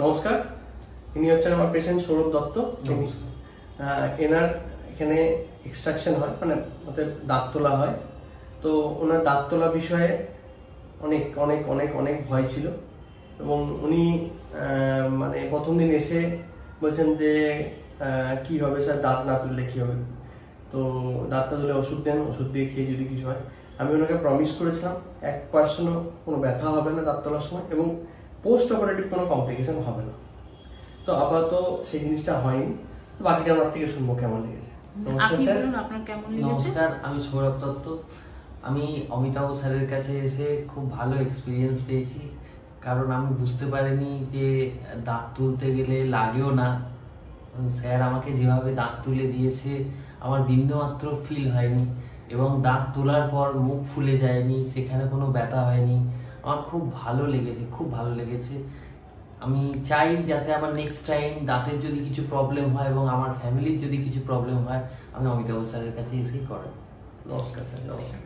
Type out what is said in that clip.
নমস্কার, ইনি হচ্ছেন আমার পেশেন্ট সৌরভ দত্ত। এনার এখানে এক্সট্রাকশন হয়, মানে ওদের দাঁত তোলা হয়। তো ওনার দাঁত তোলা বিষয়ে অনেক অনেক অনেক অনেক ভয় ছিল এবং উনি মানে প্রথম দিন এসে বলছেন যে কি হবে স্যার, দাঁত না তুললে কি হবে। তো দাঁত না তুলে ওষুধ দেন, ওষুধ দিয়ে খেয়ে যদি কিছু হয়। আমি ওনাকে প্রমিস করেছিলাম 1% কোনো ব্যথা হবে না দাঁত তোলার সময় এবং পোস্ট অপারেটিভ কোনো কমপ্লিকেশন হবে না। তো আপাতত সেই জিনিসটা হয়নি। তো বাকিটা আমার থেকে শুনবো কেমন লেগেছে। নমস্কার, আমি সৌরভ দত্ত। আমি অমিতাভ স্যারের কাছে এসে খুব ভালো এক্সপিরিয়েন্স পেয়েছি, কারণ আমি বুঝতে পারিনি যে দাঁত তুলতে গেলে লাগেও না। স্যার আমাকে যেভাবে দাঁত তুলে দিয়েছে আমার বিন্দুমাত্র ফিল হয়নি এবং দাঁত তোলার পর মুখ ফুলে যায়নি, সেখানে কোনো ব্যথা হয়নি। আমার খুব ভালো লেগেছে, খুব ভালো লেগেছে। আমি চাই যাতে আমার নেক্সট টাইম দাঁতের যদি কিছু প্রবলেম হয় এবং আমার ফ্যামিলির যদি কিছু প্রবলেম হয়, আমি অমিতাভ স্যারের কাছে এসেই করাই। নমস্কার স্যার, নমস্কার।